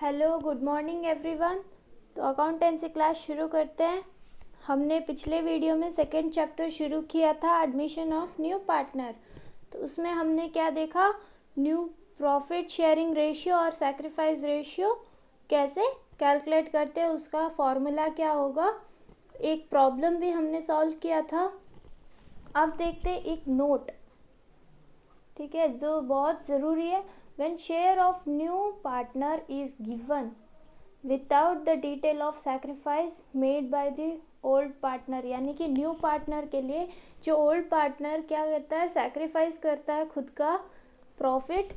Hello, good morning everyone. तो accountancy class शुरू करते हैं। हमने पिछले वीडियो में सेकेंड चैप्टर शुरू किया था, एडमिशन ऑफ न्यू पार्टनर। तो उसमें हमने क्या देखा, न्यू प्रॉफिट शेयरिंग रेशियो और सैक्रिफाइस रेशियो कैसे कैलकुलेट करते हैं, उसका फॉर्मूला क्या होगा। एक प्रॉब्लम भी हमने सॉल्व किया था। अब देखते हैं एक नोट, ठीक है, जो बहुत ज़रूरी है। When share of new partner is given without the detail of sacrifice made by the old partner, यानी कि न्यू पार्टनर के लिए जो ओल्ड पार्टनर क्या करता है, सैक्रिफाइस करता है खुद का profit.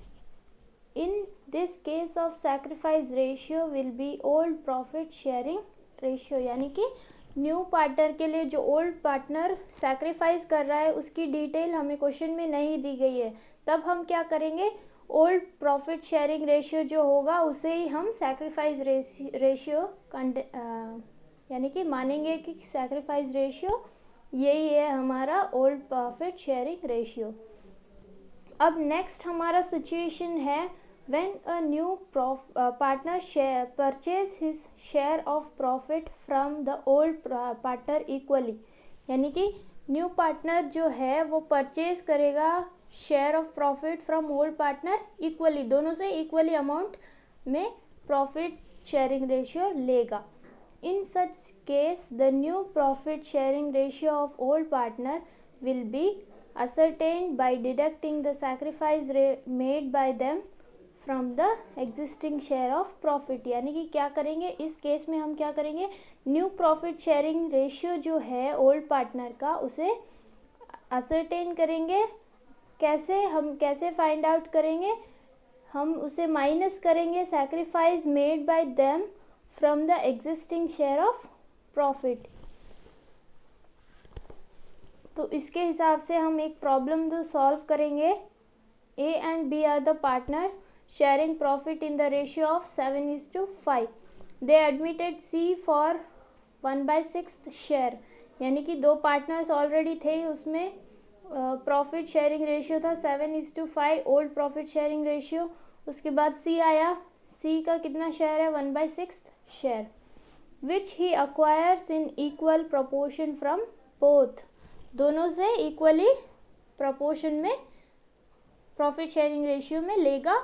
In this case of sacrifice ratio will be old profit sharing ratio, यानी कि न्यू पार्टनर के लिए जो ओल्ड पार्टनर सैक्रिफाइस कर रहा है उसकी डिटेल हमें क्वेश्चन में नहीं दी गई है। तब हम क्या करेंगे, ओल्ड प्रॉफिट शेयरिंग रेशियो जो होगा उसे ही हम सैक्रिफाइस रेशियो यानी कि मानेंगे कि सैक्रिफाइस रेशियो यही है हमारा ओल्ड प्रॉफिट शेयरिंग रेशियो। अब नेक्स्ट हमारा सिचुएशन है when a new partner purchase his share of profit from the old partner equally, यानी कि न्यू पार्टनर जो है वो परचेज करेगा share of profit from old partner equally, दोनों से इक्वली अमाउंट में प्रॉफिट शेयरिंग रेशियो लेगा। In such case the new profit sharing ratio of old partner will be ascertained by deducting the sacrifice made by them from the existing share of profit, यानी कि क्या करेंगे इस case में, हम क्या करेंगे, न्यू प्रॉफिट शेयरिंग रेशियो जो है ओल्ड पार्टनर का उसे असरटेन करेंगे। कैसे, हम कैसे फाइंड आउट करेंगे, हम उसे माइनस करेंगे sacrifice made by them from the existing share of profit. तो इसके हिसाब से हम एक प्रॉब्लम जो सॉल्व करेंगे, A and B are the partners sharing profit in the ratio of 7:5। They admitted C for 1/6 share, यानी कि दो पार्टनर्स ऑलरेडी थे, उसमें प्रॉफिट शेयरिंग रेशियो था 7:5 ओल्ड प्रॉफिट शेयरिंग रेशियो। उसके बाद सी आया, सी का कितना शेयर है, 1/6 share, which he acquires in equal proportion from both, दोनों से इक्वली प्रोपोर्शन में प्रॉफिट शेयरिंग रेशियो में लेगा।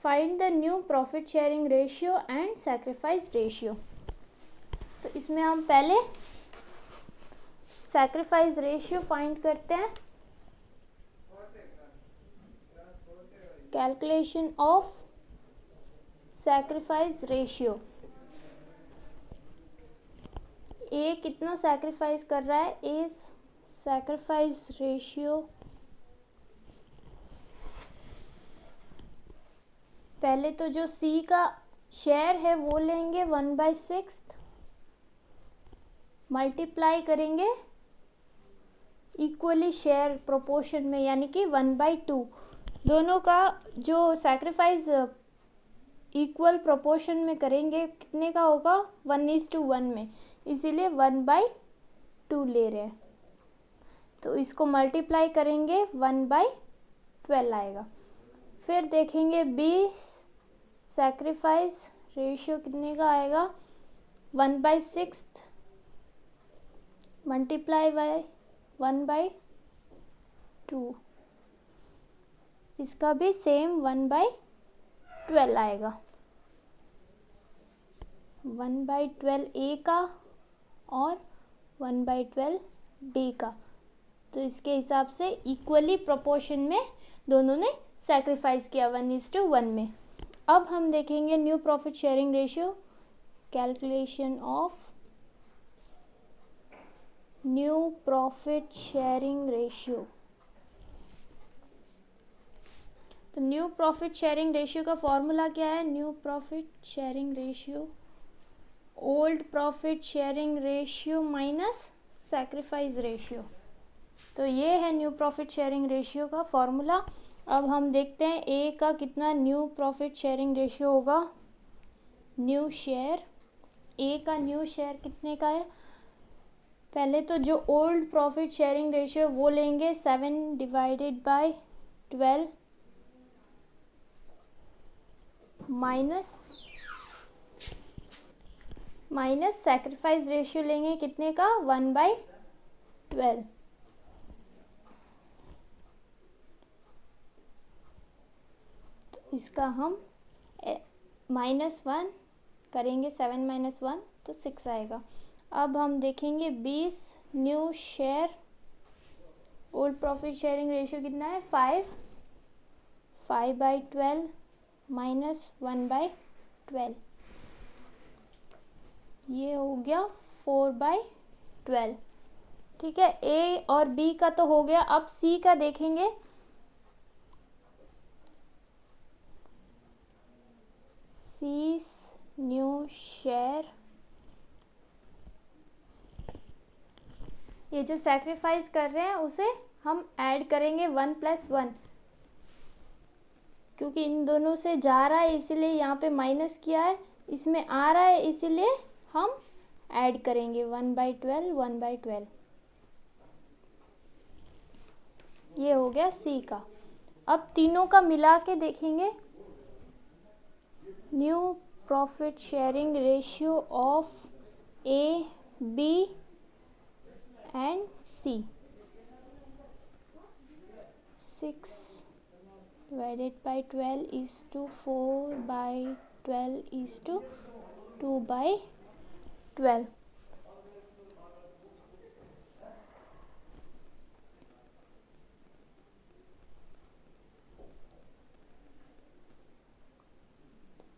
Find the new profit sharing ratio and sacrifice ratio. तो इसमें हम पहले सैक्रिफाइस रेशियो फाइंड करते हैं। कैलकुलेशन ऑफ सैक्रिफाइस रेशियो, ए कितना सैक्रिफाइस कर रहा है, ए सैक्रिफाइस रेशियो पहले तो जो सी का शेयर है वो लेंगे 1/6, मल्टीप्लाई करेंगे इक्वली शेयर प्रोपोर्शन में, यानी कि 1/2। दोनों का जो सैक्रिफाइस इक्वल प्रोपोर्शन में करेंगे कितने का होगा, 1:1 में, इसीलिए 1/2 ले रहे हैं। तो इसको मल्टीप्लाई करेंगे 1/12 आएगा। फिर देखेंगे बी सैक्रिफाइस रेशियो कितने का आएगा, 1/6 मल्टीप्लाई बाय 1/2, इसका भी सेम 1/12 आएगा। 1/12 ए का और 1/12 बी का, तो इसके हिसाब से इक्वली प्रोपोर्शन में दोनों ने सैक्रिफाइस किया 1:1 में। अब हम देखेंगे new profit sharing ratio, calculation of new profit sharing ratio. तो न्यू प्रॉफिट शेयरिंग रेशियो का फॉर्मूला क्या है, new profit sharing ratio old profit sharing ratio minus sacrifice ratio. तो ये है न्यू प्रॉफिट शेयरिंग रेशियो का फॉर्मूला। अब हम देखते हैं ए का कितना न्यू प्रॉफिट शेयरिंग रेशियो होगा। न्यू शेयर, ए का न्यू शेयर कितने का है, पहले तो जो ओल्ड प्रॉफिट शेयरिंग रेशियो वो लेंगे 7/12 माइनस माइनस सैक्रिफाइस रेशियो लेंगे कितने का, 1/12। तो इसका हम -1 करेंगे, 7 - 1 तो 6 आएगा। अब हम देखेंगे 20 new share, old profit sharing ratio कितना है, 5/12 माइनस 1/12, ये हो गया 4/12। ठीक है, ए और बी का तो हो गया। अब सी का देखेंगे। सी न्यू शेयर, ये जो सैक्रिफाइस कर रहे हैं उसे हम ऐड करेंगे 1 + 1, क्योंकि इन दोनों से जा रहा है इसीलिए यहाँ पे माइनस किया है, इसमें आ रहा है इसीलिए हम ऐड करेंगे 1/12 1/12। ये हो गया सी का। अब तीनों का मिला के देखेंगे। New profit sharing ratio of A, B and C, 6 divided by 12 is to 4/12 is to 2/12।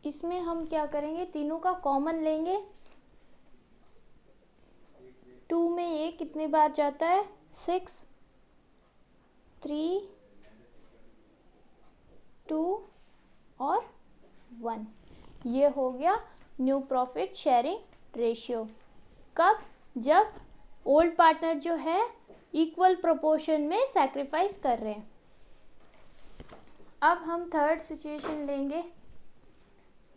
इसमें हम क्या करेंगे, तीनों का कॉमन लेंगे। 2 में ये कितने बार जाता है, 6, 3, 2 और 1। ये हो गया न्यू प्रॉफिट शेयरिंग रेशियो। कब, जब ओल्ड पार्टनर जो है इक्वल प्रोपोर्शन में सैक्रिफाइस कर रहे हैं। अब हम थर्ड सिचुएशन लेंगे।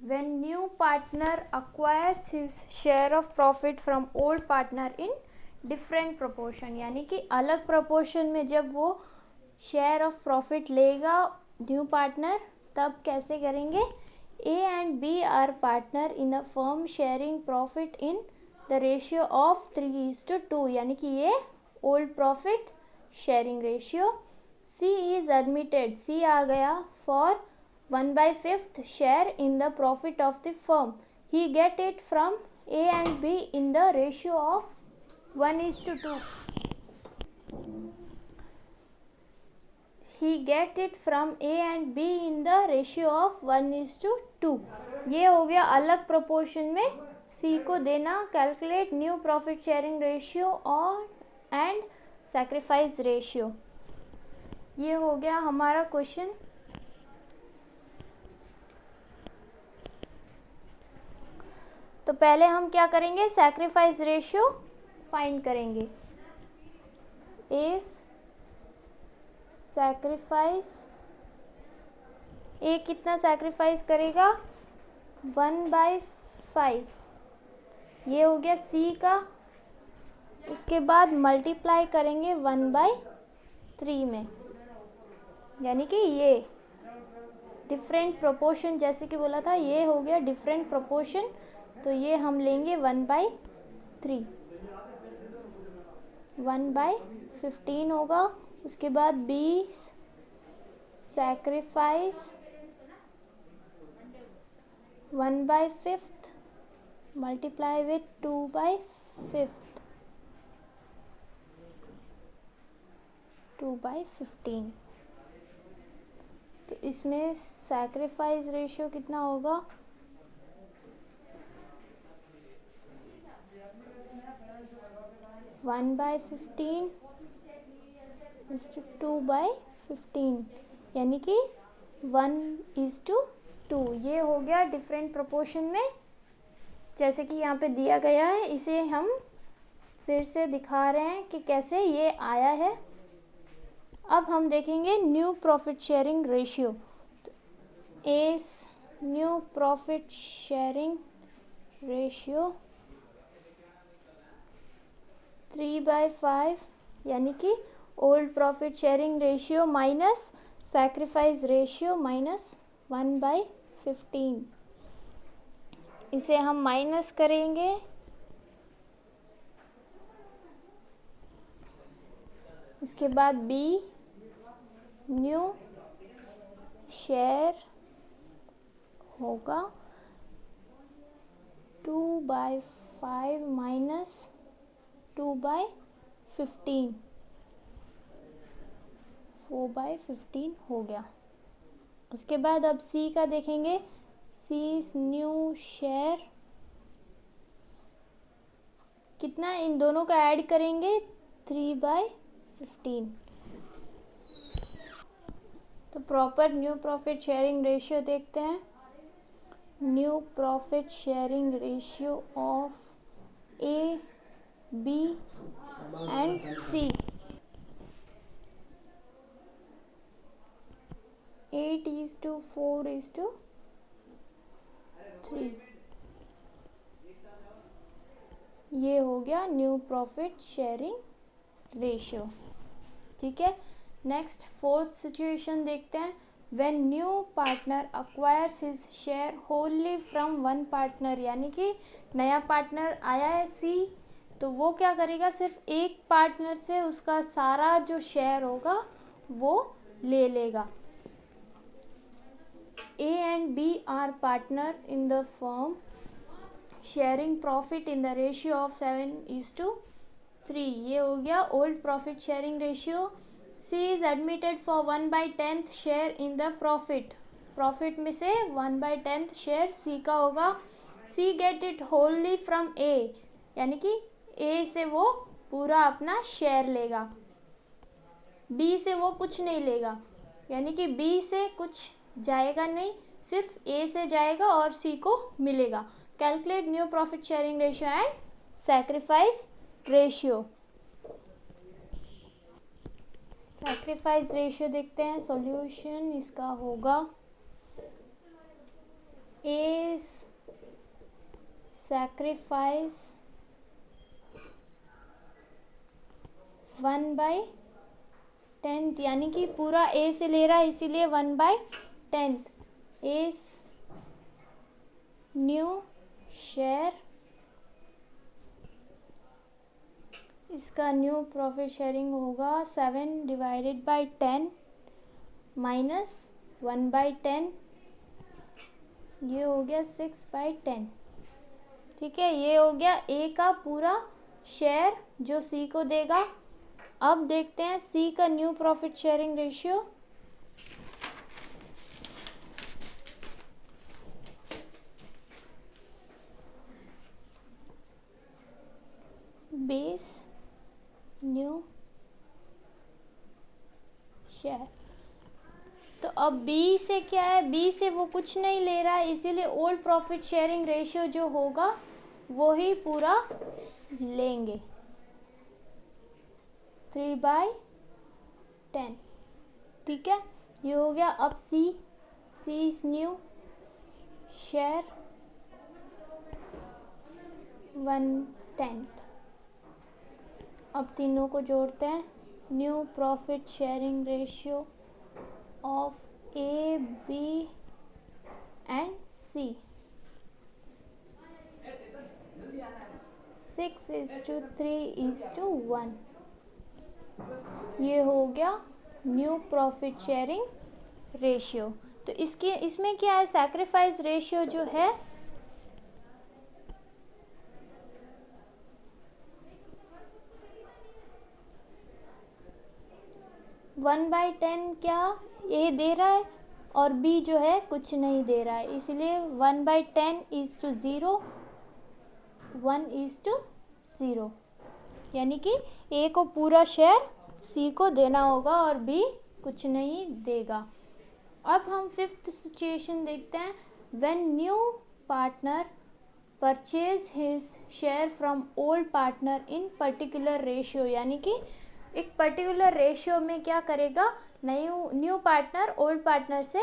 When new partner acquires his share of profit from old partner in different proportion, यानी कि अलग proportion में जब वो share of profit लेगा न्यू पार्टनर, तब कैसे करेंगे। A and B are partner in a firm sharing profit in the ratio of 3:2, यानी कि ये old profit sharing ratio। C is admitted, C आ गया for 1/5 share in the profit of the firm. He get it from A and B in the ratio of 1:2. He get it from A and B in the ratio of 1:2। ये हो गया अलग proportion में C को देना। Calculate new profit sharing ratio और and sacrifice ratio. ये हो गया हमारा क्वेश्चन। तो पहले हम क्या करेंगे, सैक्रिफाइस रेशियो फाइंड करेंगे। एस सैक्रिफाइस, ए कितना सैक्रिफाइस करेगा, 1/5। ये हो गया सी का। उसके बाद मल्टीप्लाई करेंगे 1/3 में, यानी कि ये डिफरेंट प्रोपोर्शन, जैसे कि बोला था ये हो गया डिफरेंट प्रोपोर्शन, तो ये हम लेंगे 1/3, 1/15 होगा। उसके बाद 20 सैक्रिफाइस 1/5 मल्टीप्लाई विथ 2/5, 2/15। तो इसमें सैक्रिफाइस रेशियो कितना होगा, 1/15 2/15, यानी कि 1:2। ये हो गया डिफरेंट प्रोपोर्शन में, जैसे कि यहाँ पे दिया गया है। इसे हम फिर से दिखा रहे हैं कि कैसे ये आया है। अब हम देखेंगे new profit sharing ratio. S new profit sharing ratio 3/5, यानी कि old profit sharing ratio minus sacrifice ratio minus 1/15। इसे हम माइनस करेंगे, इसके बाद बी न्यू शेयर होगा 2/5 माइनस 2/15, 4/15 हो गया। उसके बाद अब सी का देखेंगे, सी न्यू शेयर कितना, इन दोनों का ऐड करेंगे 3/15। तो proper new profit sharing ratio देखते हैं। New profit sharing ratio of A B and C 8:4:3। ये हो गया न्यू प्रॉफिट शेयरिंग रेशियो। ठीक है, नेक्स्ट फोर्थ सिचुएशन देखते हैं। When new partner acquires his share Holi from one partner, यानी कि नया पार्टनर आया है सी, तो वो क्या करेगा, सिर्फ एक पार्टनर से उसका सारा जो शेयर होगा वो ले लेगा। A and B are partner in the firm sharing profit in the ratio of 7:3। ये हो गया old profit sharing ratio. C is admitted for 1/10 share in the profit, profit में से 1/10 शेयर C का होगा। C get it wholly from A, यानी कि A से वो पूरा अपना शेयर लेगा, B से वो कुछ नहीं लेगा, यानी कि B से कुछ जाएगा नहीं, सिर्फ A से जाएगा और C को मिलेगा। Calculate new profit sharing ratio and sacrifice ratio. Sacrifice ratio देखते हैं, सॉल्यूशन इसका होगा ए सैक्रिफाइस 1/10, यानी कि पूरा ए से ले रहा है इसीलिए 1/10। ए न्यू शेयर, इसका न्यू प्रॉफिट शेयरिंग होगा 7/10 माइनस 1/10, ये हो गया 6/10। ठीक है, ये हो गया ए का पूरा शेयर जो सी को देगा। अब देखते हैं सी का new profit sharing ratio. Base new share, तो अब बी से क्या है, बी से वो कुछ नहीं ले रहा है, इसीलिए ओल्ड प्रॉफिट शेयरिंग रेशियो जो होगा वो ही पूरा लेंगे 3/10। ठीक है, ये हो गया। अब सी न्यू शेयर 1/10। अब तीनों को जोड़ते हैं, new profit sharing ratio of A B and C 6:3:1। ये हो गया न्यू प्रॉफिट शेयरिंग रेशियो। तो इसमें क्या है, सैक्रिफाइस रेशियो जो है 1/10 क्या ए दे रहा है और बी जो है कुछ नहीं दे रहा है, इसलिए 1/10:0, 1:0, यानी कि ए को पूरा शेयर सी को देना होगा और बी कुछ नहीं देगा। अब हम फिफ्थ सिचुएशन देखते हैं। When new partner purchase his share from old partner in particular ratio, यानी कि एक पर्टिकुलर रेशियो में क्या करेगा, न्यू पार्टनर ओल्ड पार्टनर से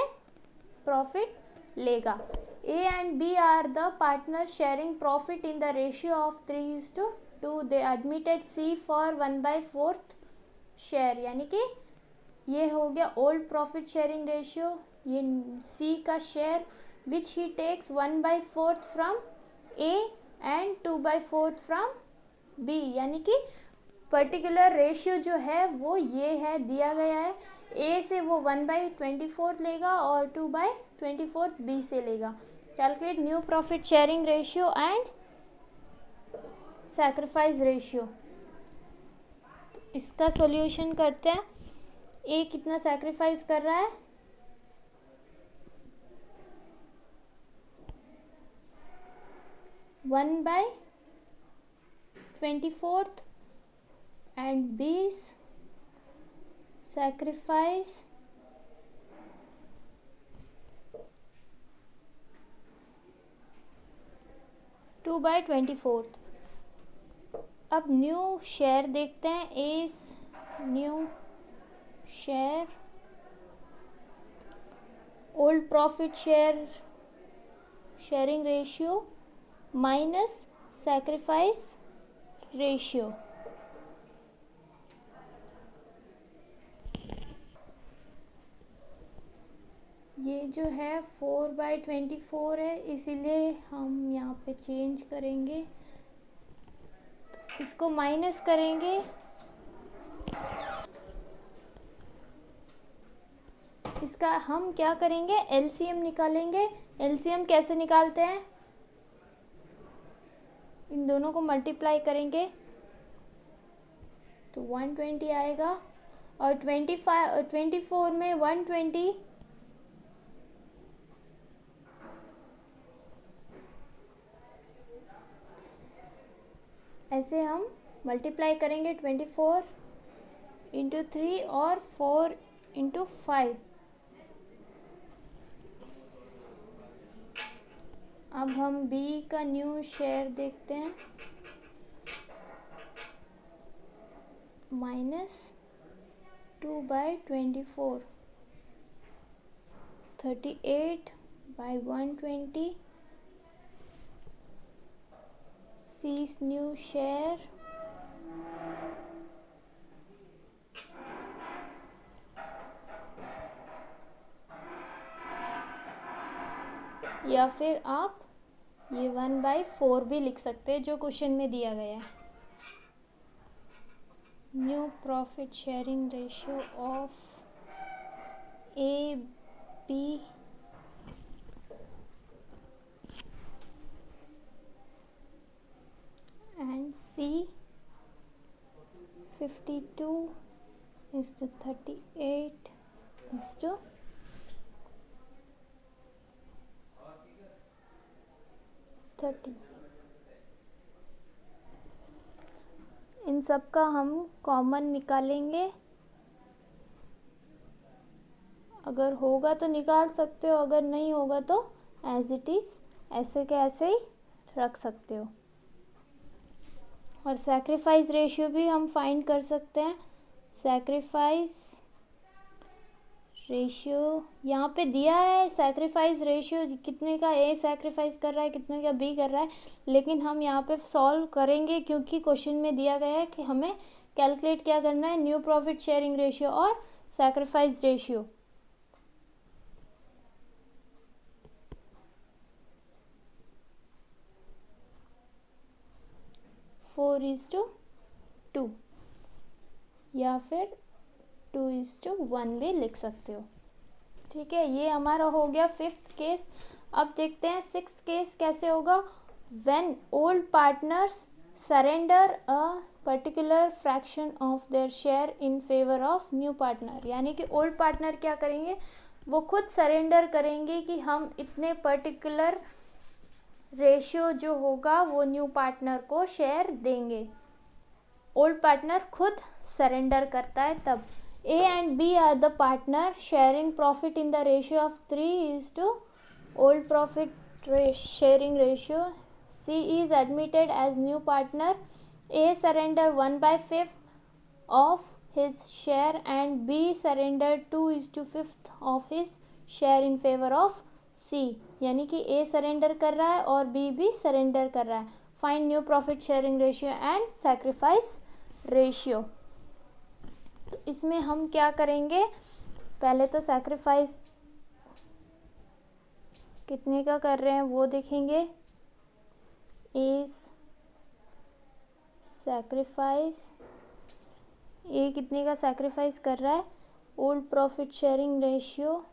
प्रॉफिट लेगा। A and B are the partner sharing profit in the ratio of 3:2। They admitted C for 1/4 share, यानी कि ये हो गया ओल्ड प्रॉफिट शेयरिंग रेशियो। ये सी का share which he takes 1/4 from A and 2/4 from B, यानी कि particular ratio जो है वो ये है, दिया गया है। A से वो 1/24 लेगा और 2/24 B से लेगा। Calculate new profit sharing ratio and sacrifice ratio. तो इसका सॉल्यूशन करते हैं। A कितना सैक्रिफाइस कर रहा है? 1/24 and B's sacrifice 2/24। अब न्यू शेयर देखते हैं। S new share, old profit sharing ratio minus sacrifice ratio. ये जो है 4/24 है, इसीलिए हम यहाँ पे चेंज करेंगे, तो इसको माइनस करेंगे। इसका हम क्या करेंगे? एलसीएम निकालेंगे। एलसीएम कैसे निकालते हैं? इन दोनों को मल्टीप्लाई करेंगे तो 120 आएगा, और 24 में 120 ऐसे हम मल्टीप्लाई करेंगे। 24 × 3 और 4 × 5। अब हम B का न्यू शेयर देखते हैं। माइनस 2/24, 38/120। C's न्यू शेयर या फिर आप ये 1/4 भी लिख सकते हैं, जो क्वेश्चन में दिया गया है। New profit sharing ratio of A, B and C 52:38:30। इन सब का हम कॉमन निकालेंगे। अगर होगा तो निकाल सकते हो, अगर नहीं होगा तो एज इट इज़ ऐसे के ऐसे ही रख सकते हो। और सैक्रिफाइस रेशियो भी हम फाइंड कर सकते हैं। सैक्रिफाइस रेशियो यहाँ पे दिया है। सैक्रिफाइस रेशियो कितने का A सैक्रिफाइस कर रहा है, कितने का B कर रहा है, लेकिन हम यहाँ पे सॉल्व करेंगे क्योंकि क्वेश्चन में दिया गया है कि हमें कैलकुलेट क्या करना है, न्यू प्रॉफिट शेयरिंग रेशियो और सैक्रिफाइस रेशियो। फोर 4:2 या फिर 2:1 भी लिख सकते हो। ठीक है, ये हमारा हो गया 5th केस। अब देखते हैं 6th केस कैसे होगा। When old partners surrender a particular fraction of their share in favour of new partner, यानी कि ओल्ड पार्टनर क्या करेंगे, वो खुद सरेंडर करेंगे कि हम इतने पर्टिकुलर रेशियो जो होगा वो न्यू पार्टनर को शेयर देंगे। ओल्ड पार्टनर खुद सरेंडर करता है तब। A and B are the partner sharing profit in the ratio of 3:, old profit sharing ratio. C is admitted as new partner. A surrender 1/5 of his share and B surrender 2:5 of his share in favor of C, यानी कि A surrender कर रहा है और B भी surrender कर रहा है। Find new profit sharing ratio and sacrifice ratio. तो इसमें हम क्या करेंगे, पहले तो सैक्रिफाइस कितने का कर रहे हैं वो देखेंगे। इज सैक्रिफाइस, ए कितने का सैक्रिफाइस कर रहा है, old profit sharing ratio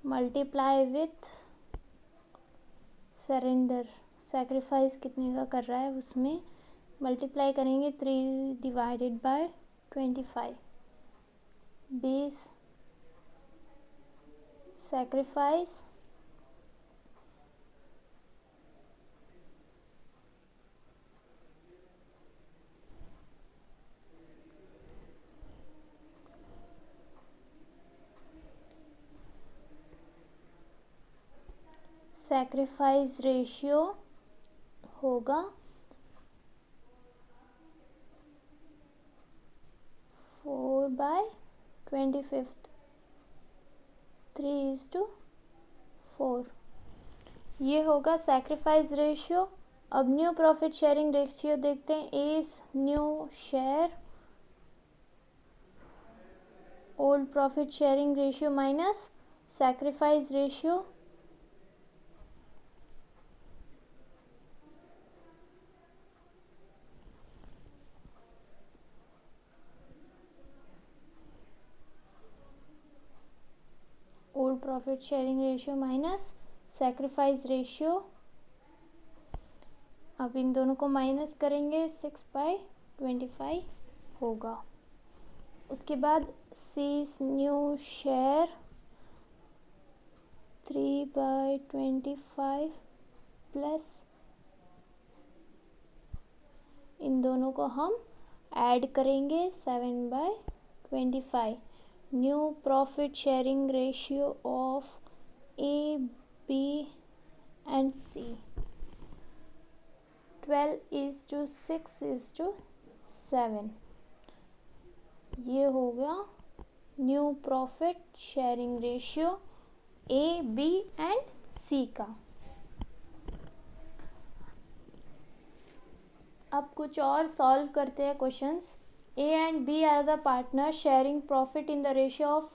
multiply with surrender, sacrifice कितने का कर रहा है उसमें मल्टीप्लाई करेंगे 3 divided by 25, 20 sacrifice sacrifice ratio होगा 4/25, 3:4, ये होगा सैक्रिफाइस रेशियो। अब न्यू प्रॉफिट शेयरिंग रेशियो देखते हैं, is new share old profit sharing ratio minus sacrifice ratio, old profit sharing ratio minus sacrifice ratio. अब इन दोनों को माइनस करेंगे 6/25 होगा। उसके बाद सीज न्यू शेयर 3/25 प्लस इन दोनों को हम ऐड करेंगे 7/25, new profit sharing ratio of A B and C 12:6:7, ये हो गया new profit sharing ratio A B and C का। अब कुछ और सॉल्व करते हैं questions. A and B are the partner sharing profit in the ratio of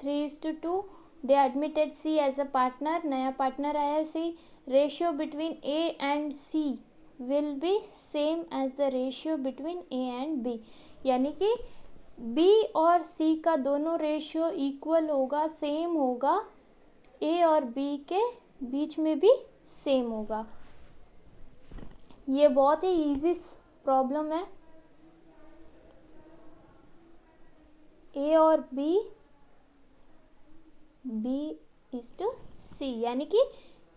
3:2, they admitted C as a partner, नया पार्टनर आया C, ratio between A and C will be same as the ratio between A and B, यानी कि B और सी का दोनों ratio equal होगा, same होगा, ए और बी के बीच में भी सेम होगा। ये बहुत ही इजी प्रॉब्लम है। ए और बी इज टू सी, यानी कि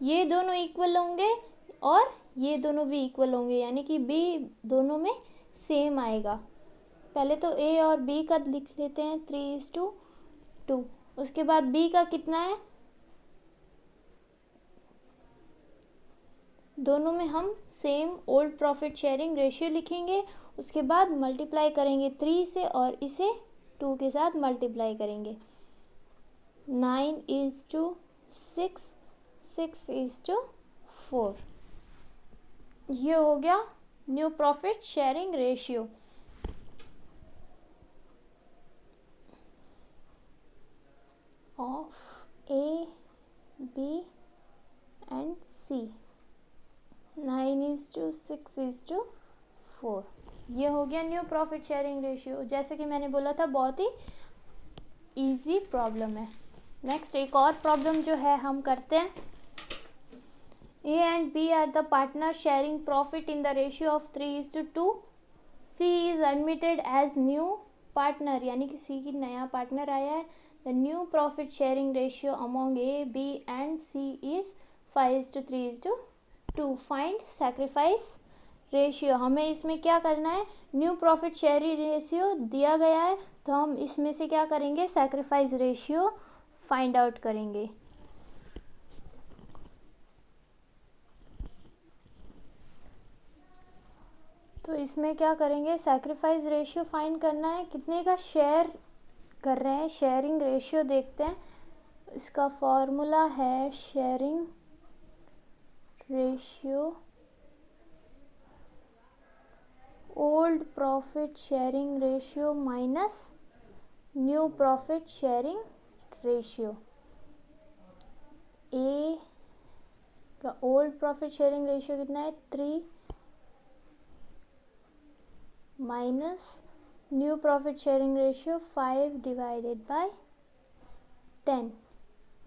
ये दोनों इक्वल होंगे और ये दोनों भी इक्वल होंगे, यानी कि बी दोनों में सेम आएगा। पहले तो ए और बी का लिख लेते हैं 3:2। उसके बाद बी का कितना है, दोनों में हम same old profit sharing ratio लिखेंगे। उसके बाद मल्टीप्लाई करेंगे 3 से और इसे 2 के साथ मल्टीप्लाई करेंगे। 9:6, 6:4, ये हो गया new profit sharing ratio. Of A B and C 9:6:4, ये हो गया न्यू प्रॉफिट शेयरिंग रेशियो। जैसे कि मैंने बोला था बहुत ही इजी प्रॉब्लम है। नेक्स्ट एक और प्रॉब्लम जो है हम करते हैं। A and B are the partner sharing profit in the ratio of 3:2, C is admitted as new partner, यानी कि सी की नया पार्टनर आया है। The new profit sharing ratio among A B and C is 5:3:2, find sacrifice ratio. हमें इसमें क्या करना है, न्यू प्रॉफिट शेयरिंग रेशियो दिया गया है तो हम इसमें से क्या करेंगे, सैक्रिफाइस रेशियो फाइंड आउट करेंगे। तो इसमें क्या करेंगे, सैक्रिफाइस रेशियो फाइंड करना है, कितने का शेयर कर रहे हैं, शेयरिंग रेशियो देखते हैं। इसका फॉर्मूला है sharing ratio old profit sharing ratio minus new profit sharing ratio. A तो ओल्ड प्रॉफिट शेयरिंग रेशियो कितना है 3 minus new profit sharing ratio 5 divided by 10,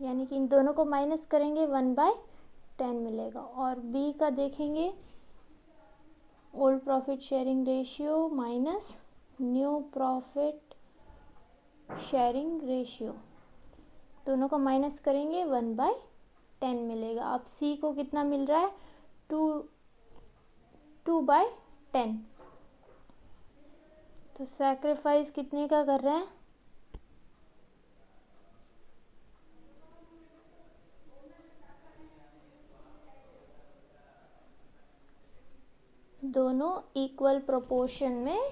यानी कि इन दोनों को माइनस करेंगे 1/10 मिलेगा। और बी का देखेंगे old profit sharing ratio minus new profit sharing ratio, दोनों को माइनस करेंगे 1/10 मिलेगा। अब सी को कितना मिल रहा है 2/10। तो सैक्रिफाइस कितने का कर रहे हैं, दोनों इक्वल प्रोपोर्शन में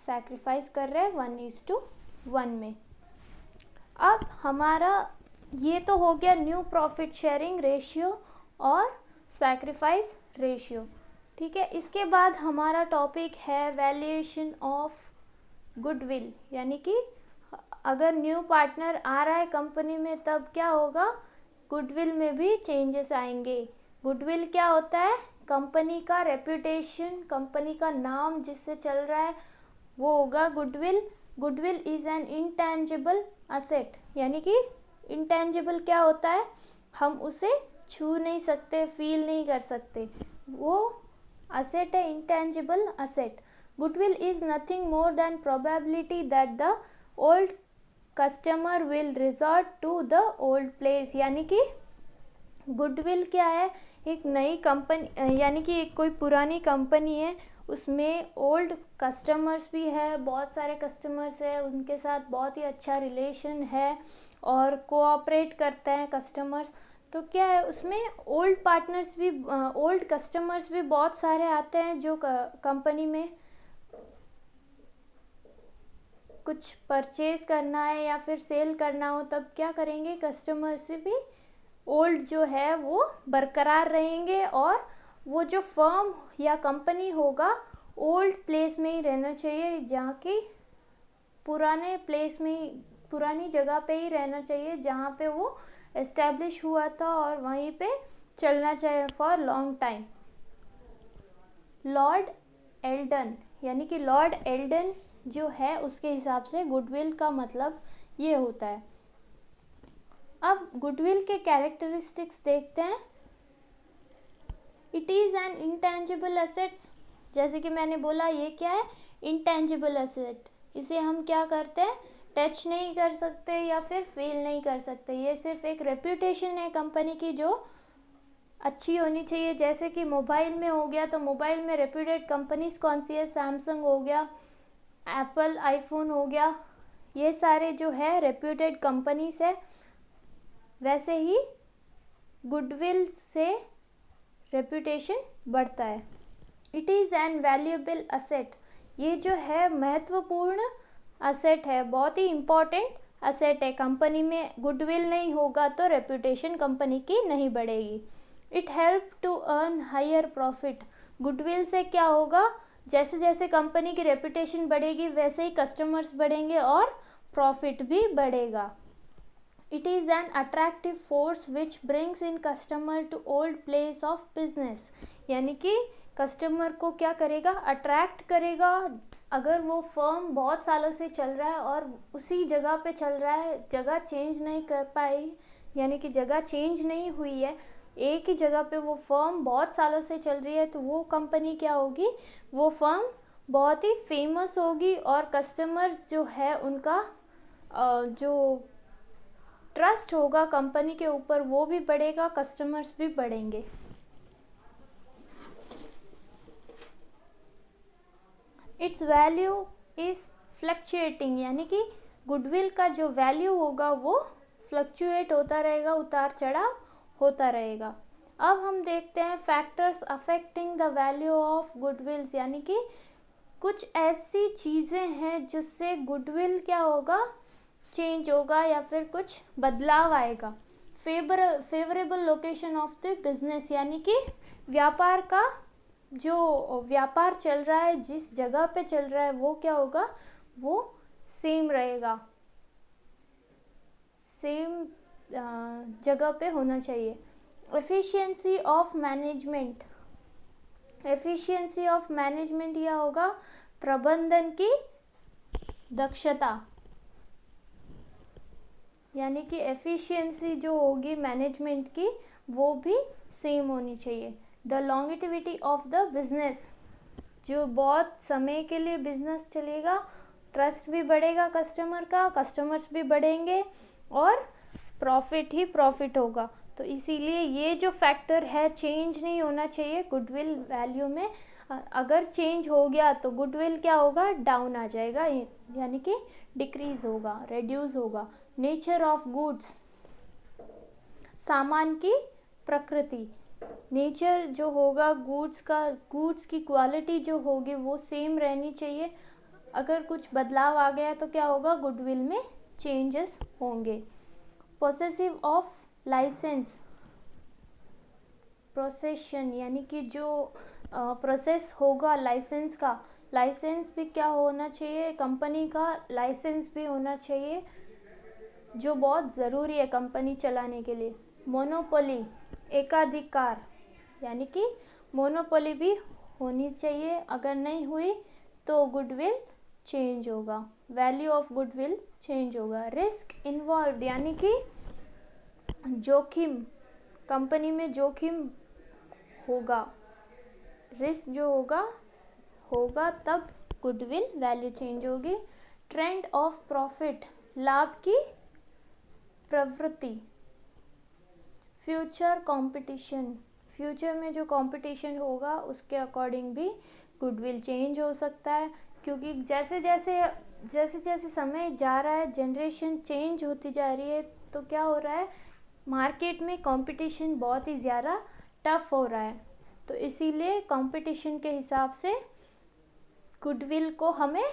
सैक्रिफाइस कर रहे हैं 1:1 में। अब हमारा ये तो हो गया न्यू प्रॉफिट शेयरिंग रेशियो और सैक्रिफाइस रेशियो, ठीक है। इसके बाद हमारा टॉपिक है वैल्यूएशन ऑफ गुडविल, यानी कि अगर न्यू पार्टनर आ रहा है कंपनी में तब क्या होगा, गुडविल में भी चेंजेस आएंगे। गुडविल क्या होता है, कंपनी का रेप्यूटेशन, कंपनी का नाम जिससे चल रहा है वो होगा goodwill. Goodwill is an intangible asset, यानी कि इंटेंजिबल क्या होता है, हम उसे छू नहीं सकते, फील नहीं कर सकते, वो असेट है, intangible asset. Goodwill is nothing more than probability that the old customer will resort to the old place, यानी कि गुडविल क्या है, एक नई कंपनी, यानी कि एक कोई पुरानी कंपनी है, उसमें ओल्ड कस्टमर्स भी है, बहुत सारे कस्टमर्स है, उनके साथ बहुत ही अच्छा रिलेशन है और कोऑपरेट करते हैं कस्टमर्स। तो क्या है उसमें ओल्ड पार्टनर्स भी, ओल्ड कस्टमर्स भी बहुत सारे आते हैं जो कंपनी में कुछ परचेज करना है या फिर सेल करना हो, तब क्या करेंगे, कस्टमर से भी ओल्ड जो है वो बरकरार रहेंगे और वो जो फर्म या कंपनी होगा ओल्ड प्लेस में ही रहना चाहिए, जहाँ की पुराने प्लेस में ही, पुरानी जगह पे ही रहना चाहिए जहाँ पे वो एस्टैब्लिश हुआ था और वहीं पे चलना चाहिए for long time. Lord Elden, यानी कि लॉर्ड एल्डन जो है उसके हिसाब से गुडविल का मतलब ये होता है। अब गुडविल के कैरेक्टरिस्टिक्स देखते हैं। It is N intangible assets, जैसे कि मैंने बोला ये क्या है, इंटेंजिबल असेट। इसे हम क्या करते हैं, टच नहीं कर सकते या फिर फील नहीं कर सकते। ये सिर्फ एक रेप्यूटेशन है कंपनी की जो अच्छी होनी चाहिए। जैसे कि मोबाइल में हो गया, तो मोबाइल में रेप्यूटेड कंपनीज कौन सी है, सैमसंग हो गया, एप्पल आईफोन हो गया, ये सारे जो है रेप्यूटेड कंपनीज है। वैसे ही गुडविल से रेप्यूटेशन बढ़ता है। It is an valuable asset, ये जो है महत्वपूर्ण असेट है, बहुत ही इम्पोर्टेंट असेट है। कंपनी में गुडविल नहीं होगा तो रेप्यूटेशन कंपनी की नहीं बढ़ेगी। It help to earn higher profit, goodwill से क्या होगा, जैसे जैसे कंपनी की रेप्यूटेशन बढ़ेगी वैसे ही कस्टमर्स बढ़ेंगे और प्रॉफिट भी बढ़ेगा। It is an attractive force which brings in customer to old place of business, यानी कि कस्टमर को क्या करेगा, अट्रैक्ट करेगा। अगर वो फर्म बहुत सालों से चल रहा है और उसी जगह पे चल रहा है, जगह चेंज नहीं कर पाई, यानी कि जगह चेंज नहीं हुई है, एक ही जगह पे वो फर्म बहुत सालों से चल रही है, तो वो कंपनी क्या होगी, वो फर्म बहुत ही फेमस होगी और कस्टमर जो है उनका जो ट्रस्ट होगा कंपनी के ऊपर वो भी बढ़ेगा, कस्टमर्स भी बढ़ेंगे। इट्स वैल्यू इज फ्लक्चुएटिंग, यानी कि गुडविल का जो वैल्यू होगा वो फ्लक्चुएट होता रहेगा, उतार चढ़ाव होता रहेगा। अब हम देखते हैं factors affecting the value of गुडविल्स, यानी कि कुछ ऐसी चीज़ें हैं जिससे गुडविल क्या होगा, चेंज होगा या फिर कुछ बदलाव आएगा। Favourable location of the business, यानी कि व्यापार का जो व्यापार चल रहा है, जिस जगह पे चल रहा है वो क्या होगा, वो सेम रहेगा, सेम जगह पे होना चाहिए। Efficiency of management, efficiency of management यह होगा प्रबंधन की दक्षता, यानी कि एफिशिएंसी जो होगी मैनेजमेंट की वो भी सेम होनी चाहिए। The longevity of the business, जो बहुत समय के लिए बिजनेस चलेगा, ट्रस्ट भी बढ़ेगा कस्टमर का, कस्टमर्स भी बढ़ेंगे और प्रॉफिट ही प्रॉफिट होगा। तो इसीलिए ये जो फैक्टर है चेंज नहीं होना चाहिए गुडविल वैल्यू में। अगर चेंज हो गया तो गुडविल क्या होगा, डाउन आ जाएगा, यानी कि डिक्रीज होगा, रिड्यूस होगा। नेचर ऑफ गुड्स, सामान की प्रकृति, नेचर जो होगा गुड्स का, गुड्स की क्वालिटी जो होगी वो सेम रहनी चाहिए। अगर कुछ बदलाव आ गया तो क्या होगा, गुडविल में चेंजेस होंगे। पोसेसिव ऑफ लाइसेंस, प्रोसेशन, यानी कि जो प्रोसेस होगा लाइसेंस का, लाइसेंस भी क्या होना चाहिए, कंपनी का लाइसेंस भी होना चाहिए, जो बहुत ज़रूरी है कंपनी चलाने के लिए। मोनोपोली, एकाधिकार, यानी कि मोनोपोली भी होनी चाहिए, अगर नहीं हुई तो गुडविल चेंज होगा, वैल्यू ऑफ गुडविल चेंज होगा। रिस्क इन्वॉल्व, यानी कि जोखिम, कंपनी में जोखिम होगा, रिस्क जो होगा तब गुडविल वैल्यू चेंज होगी। ट्रेंड ऑफ प्रॉफिट, लाभ की प्रवृत्ति। फ्यूचर कंपटीशन, फ्यूचर में जो कंपटीशन होगा उसके अकॉर्डिंग भी गुडविल चेंज हो सकता है, क्योंकि जैसे जैसे समय जा रहा है, जनरेशन चेंज होती जा रही है, तो क्या हो रहा है, मार्केट में कंपटीशन बहुत ही ज़्यादा टफ हो रहा है। तो इसीलिए कंपटीशन के हिसाब से गुडविल को हमें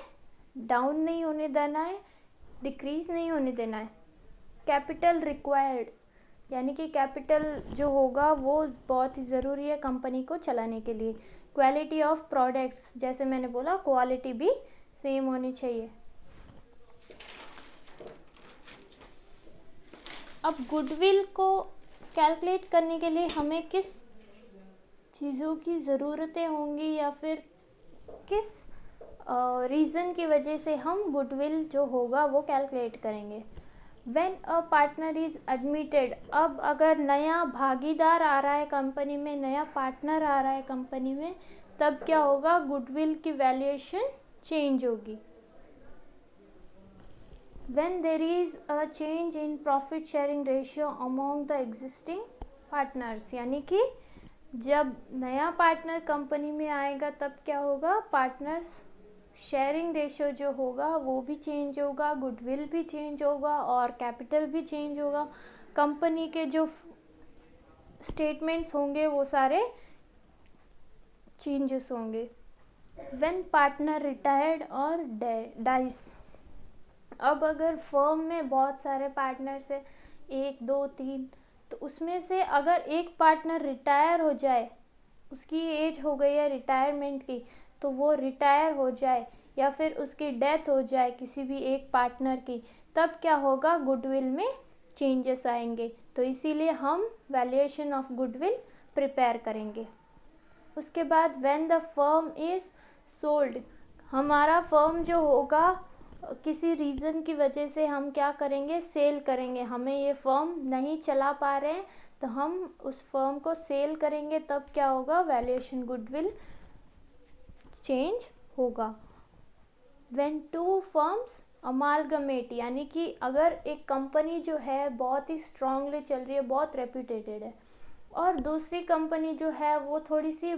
डाउन नहीं होने देना है, डिक्रीज नहीं होने देना है। कैपिटल रिक्वायर्ड, यानी कि कैपिटल जो होगा वो बहुत ही ज़रूरी है कंपनी को चलाने के लिए। क्वालिटी ऑफ प्रोडक्ट्स, जैसे मैंने बोला क्वालिटी भी सेम होनी चाहिए। अब गुडविल को कैलकुलेट करने के लिए हमें किस चीज़ों की ज़रूरतें होंगी, या फिर किस रीज़न की वजह से हम गुडविल जो होगा वो कैलकुलेट करेंगे। When a partner is admitted, अब अगर नया भागीदार आ रहा है कंपनी में, नया पार्टनर आ रहा है कंपनी में, तब क्या होगा, गुडविल की वैल्यूएशन चेंज होगी। When there is a change in profit sharing ratio among the existing partners, यानी कि जब नया पार्टनर कंपनी में आएगा तब क्या होगा, पार्टनर्स शेयरिंग रेशियो जो होगा वो भी चेंज होगा, गुडविल भी चेंज होगा और कैपिटल भी चेंज होगा। कंपनी के जो स्टेटमेंट्स होंगे वो सारे चेंजेस होंगे। When partner retired और डाइस, अब अगर फर्म में बहुत सारे पार्टनर्स हैं, 1 2 3, तो उसमें से अगर एक पार्टनर रिटायर हो जाए, उसकी एज हो गई है रिटायरमेंट की, तो वो रिटायर हो जाए या फिर उसकी डेथ हो जाए किसी भी एक पार्टनर की, तब क्या होगा, गुडविल में चेंजेस आएंगे। तो इसीलिए हम वैल्यूएशन ऑफ गुडविल प्रिपेयर करेंगे। उसके बाद when the firm is sold, हमारा फर्म जो होगा किसी रीज़न की वजह से हम क्या करेंगे, सेल करेंगे, हमें ये फर्म नहीं चला पा रहे हैं तो हम उस फर्म को सेल करेंगे, तब क्या होगा, वैल्यूएशन गुडविल चेंज होगा। व्हेन टू फर्म्स अमालगमेट, यानी कि अगर एक कंपनी जो है बहुत ही स्ट्रांगली चल रही है, बहुत रेप्यूटेटेड है, और दूसरी कंपनी जो है वो थोड़ी सी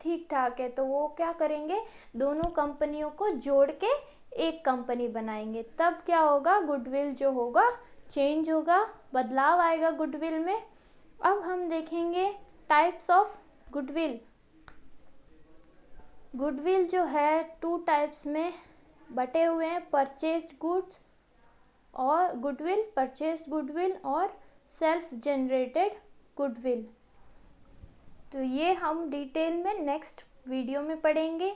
ठीक ठाक है, तो वो क्या करेंगे, दोनों कंपनियों को जोड़ के एक कंपनी बनाएंगे, तब क्या होगा, गुडविल जो होगा चेंज होगा, बदलाव आएगा गुडविल में। अब हम देखेंगे टाइप्स ऑफ गुडविल। गुडविल जो है 2 टाइप्स में बटे हुए हैं, परचेस्ड गुड्स और गुडविल, परचेस्ड गुडविल और सेल्फ जनरेटेड गुडविल। तो ये हम डिटेल में नेक्स्ट वीडियो में पढ़ेंगे।